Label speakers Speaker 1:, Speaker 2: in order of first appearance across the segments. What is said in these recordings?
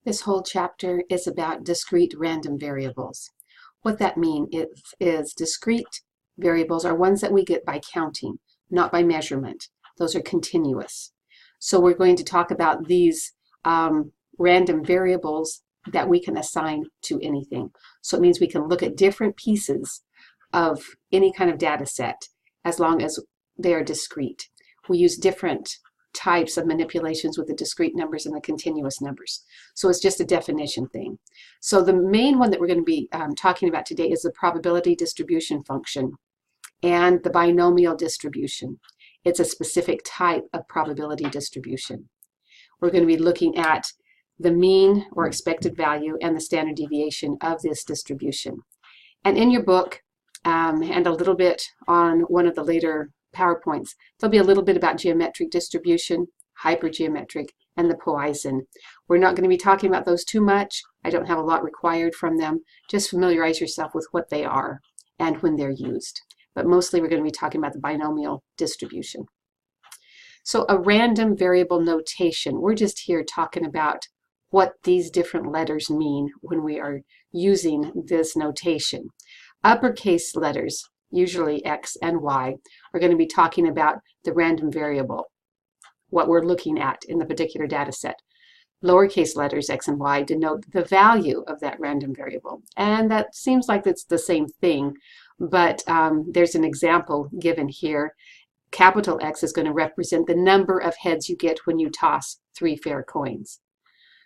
Speaker 1: This whole chapter is about discrete random variables. What that means is discrete variables are ones that we get by counting, not by measurement. Those are continuous. So we're going to talk about these random variables that we can assign to anything. So it means we can look at different pieces of any kind of data set as long as they are discrete. We use different types of manipulations with the discrete numbers and the continuous numbers. So it's just a definition thing. So the main one that we're going to be talking about today is the probability distribution function and the binomial distribution. It's a specific type of probability distribution. We're going to be looking at the mean or expected value and the standard deviation of this distribution. And in your book, and a little bit on one of the later PowerPoints, there'll be a little bit about geometric distribution, hypergeometric, and the Poisson. We're not going to be talking about those too much. I don't have a lot required from them. Just familiarize yourself with what they are and when they're used. But mostly we're going to be talking about the binomial distribution. So a random variable notation, we're just here talking about what these different letters mean when we are using this notation. Uppercase letters, usually X and Y, are going to be talking about the random variable, what we're looking at in the particular data set. Lowercase letters, X and Y, denote the value of that random variable. And that seems like it's the same thing, but there's an example given here. Capital X is going to represent the number of heads you get when you toss 3 fair coins.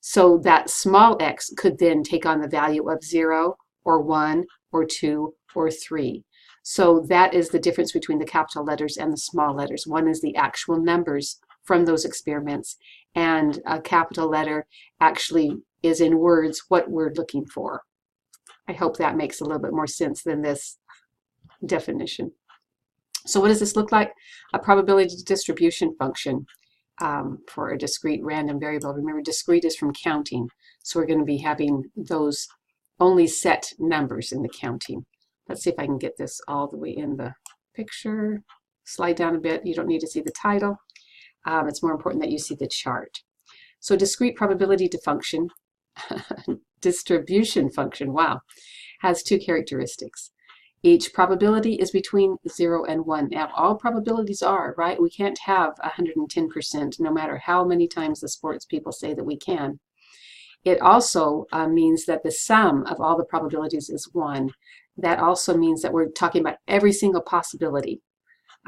Speaker 1: So that small x could then take on the value of 0 or 1 or 2 or 3. So that is the difference between the capital letters and the small letters. One is the actual numbers from those experiments, and a capital letter actually is in words what we're looking for. I hope that makes a little bit more sense than this definition. So what does this look like? A probability distribution function for a discrete random variable. Remember, discrete is from counting, so we're going to be having those only set numbers in the counting. Let's see if I can get this all the way in the picture. Slide down a bit. You don't need to see the title. It's more important that you see the chart. So discrete probability function, distribution function, wow, has 2 characteristics. Each probability is between 0 and 1. Now, all probabilities are, right? We can't have 110%, no matter how many times the sports people say that we can. It also means that the sum of all the probabilities is 1. That also means that we're talking about every single possibility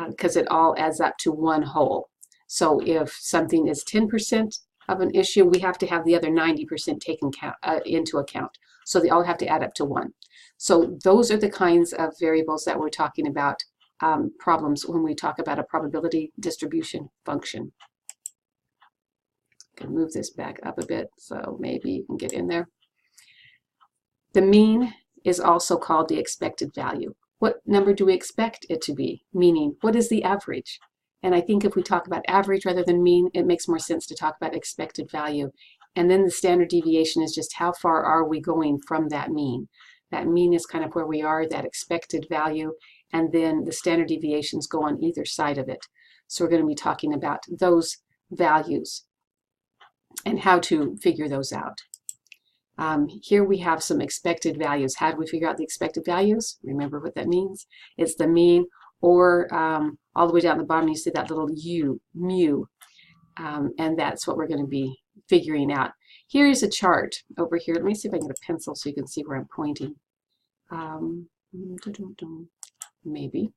Speaker 1: because it all adds up to one whole. So if something is 10% of an issue, we have to have the other 90% taken into account. So they all have to add up to 1. So those are the kinds of variables that we're talking about, problems when we talk about a probability distribution function. I can move this back up a bit so maybe you can get in there. The mean is also called the expected value. What number do we expect it to be? Meaning, what is the average? And I think if we talk about average rather than mean, it makes more sense to talk about expected value. And then the standard deviation is just how far are we going from that mean. That mean is kind of where we are, that expected value, and then the standard deviations go on either side of it. So we're going to be talking about those values and how to figure those out. Here we have some expected values. How do we figure out the expected values? Remember what that means? It's the mean, or all the way down the bottom you see that little u, mu, and that's what we're going to be figuring out. Here's a chart over here. Let me see if I can get a pencil so you can see where I'm pointing. Maybe.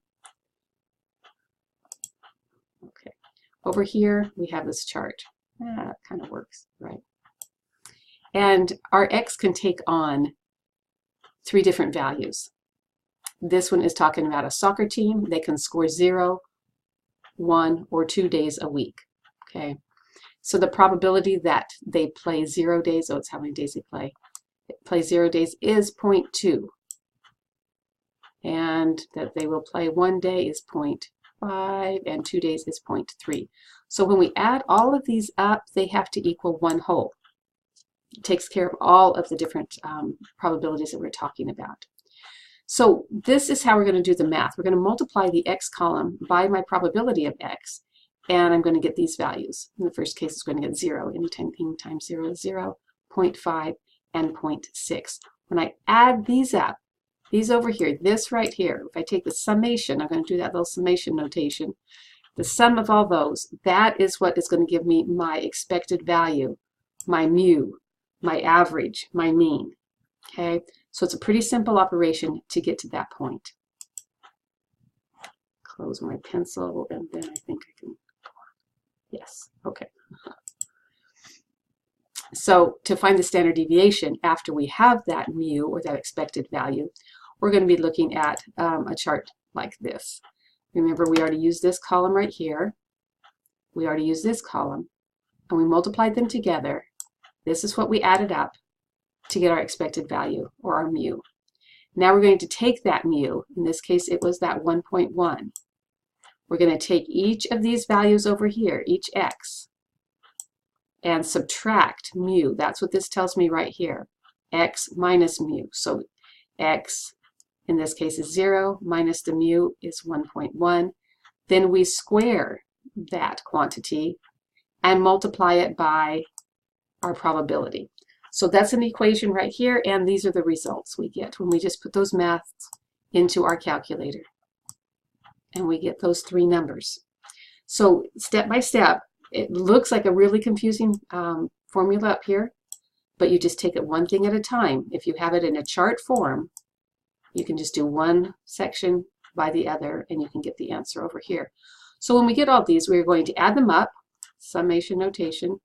Speaker 1: Okay. Over here we have this chart. That kind of works, right? And our x can take on 3 different values. This one is talking about a soccer team. They can score 0, 1, or 2 days a week. Okay. So the probability that they play 0 days, oh, it's how many days they play 0 days is 0.2. And that they will play 1 day is 0.5, and 2 days is 0.3. So when we add all of these up, they have to equal one whole. It takes care of all of the different probabilities that we're talking about. So this is how we're going to do the math. We're going to multiply the x column by my probability of x, and I'm going to get these values. In the first case, it's going to get 0. Anytime 0 is 0, 0.5, and 0.6. When I add these up, these over here, this right here, if I take the summation, I'm going to do that little summation notation, the sum of all those, that is what is going to give me my expected value, my mu, my average, my mean. Okay, so it's a pretty simple operation to get to that point. Close my pencil, and then I think I can, yes, okay. So to find the standard deviation after we have that mu, or that expected value, we're going to be looking at a chart like this. Remember, we already used this column right here. We already used this column, and we multiplied them together. This is what we added up to get our expected value, or our mu. Now we're going to take that mu, in this case it was that 1.1. We're going to take each of these values over here, each x, and subtract mu. That's what this tells me right here, x minus mu. So x, in this case, is 0, minus the mu is 1.1. Then we square that quantity and multiply it by our probability. So that's an equation right here, and these are the results we get when we just put those maths into our calculator. And we get those three numbers. So step by step, it looks like a really confusing formula up here, but you just take it one thing at a time. If you have it in a chart form, you can just do one section by the other, and you can get the answer over here. So when we get all these, we're going to add them up, summation notation,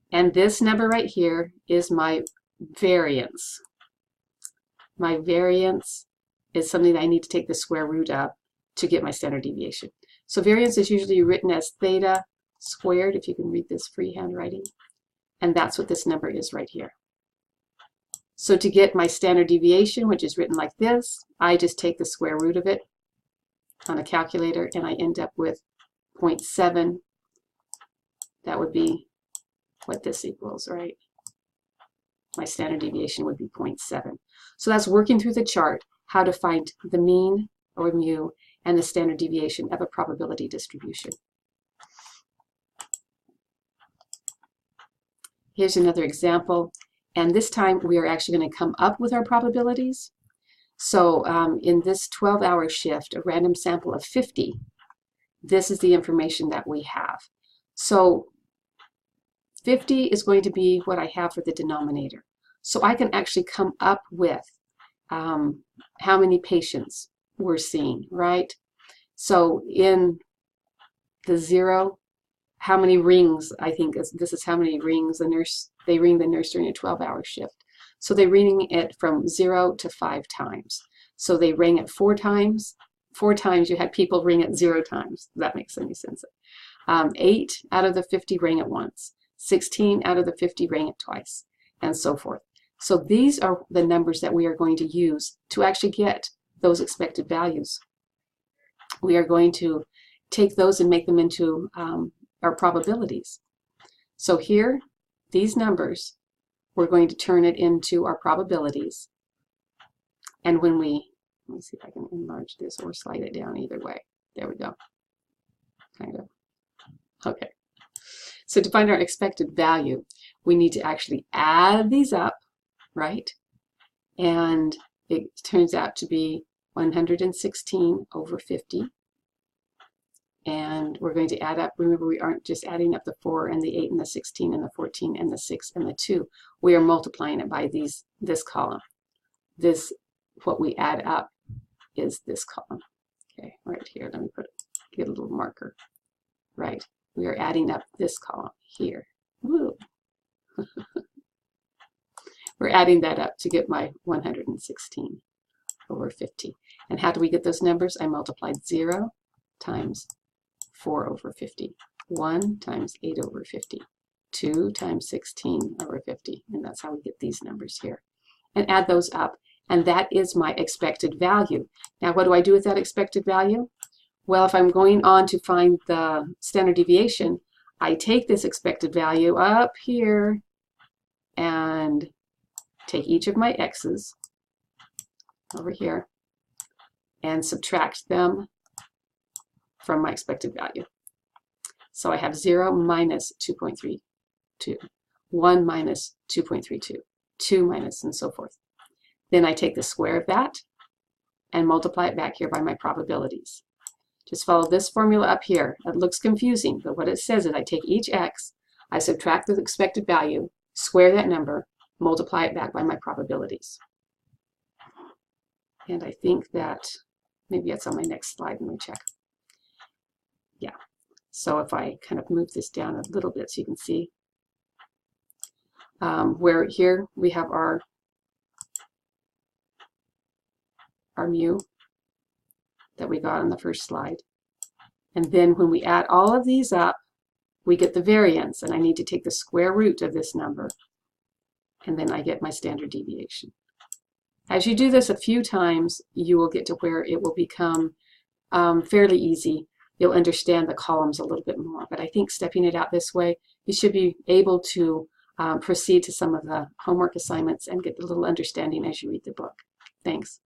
Speaker 1: and this number right here is my variance. My variance is something that I need to take the square root of to get my standard deviation. So variance is usually written as theta squared, if you can read this freehand writing, and that's what this number is right here. So to get my standard deviation, which is written like this, I just take the square root of it on a calculator, and I end up with 0.7. That would be what this equals, right? My standard deviation would be 0.7. So that's working through the chart, how to find the mean, or mu, and the standard deviation of a probability distribution. Here's another example, and this time we are actually going to come up with our probabilities. So in this 12-hour shift, a random sample of 50, this is the information that we have. So 50 is going to be what I have for the denominator. So I can actually come up with how many patients we're seeing, right? So in the 0, how many rings, I think this is how many rings they ring the nurse during a 12-hour shift. So they ring it from 0 to 5 times. So they rang it 4 times. 4 times you had people ring it 0 times. If that makes any sense. 8 out of the 50 rang it once. 16 out of the 50 rang it twice, and so forth. So these are the numbers that we are going to use to actually get those expected values. We are going to take those and make them into our probabilities. So here, these numbers, we're going to turn it into our probabilities. And when let me see if I can enlarge this or slide it down, either way. There we go. Kind of. Okay. So to find our expected value, we need to actually add these up, right? And it turns out to be 116 over 50. And we're going to add up. Remember, we aren't just adding up the 4 and the 8 and the 16 and the 14 and the 6 and the 2. We are multiplying it by this column. What we add up is this column. Okay, right here. Let me get a little marker. Right. We are adding up this column here. Woo. We're adding that up to get my 116 over 50. And how do we get those numbers? I multiplied 0 times 4 over 50, 1 times 8 over 50, 2 times 16 over 50, and that's how we get these numbers here. And add those up, and that is my expected value. Now, what do I do with that expected value? Well, if I'm going on to find the standard deviation, I take this expected value up here and take each of my x's over here and subtract them from my expected value. So I have 0 minus 2.32. 1 minus 2.32, 2 minus, and so forth. Then I take the square of that and multiply it back here by my probabilities. Just follow this formula up here. It looks confusing, but what it says is I take each x, I subtract the expected value, square that number, multiply it back by my probabilities. And I think that maybe it's on my next slide. Let me check. Yeah. So if I kind of move this down a little bit so you can see where here we have our mu that we got on the first slide. And then when we add all of these up, we get the variance, and I need to take the square root of this number, and then I get my standard deviation. As you do this a few times, you will get to where it will become fairly easy. You'll understand the columns a little bit more, but I think stepping it out this way, you should be able to proceed to some of the homework assignments and get a little understanding as you read the book. Thanks.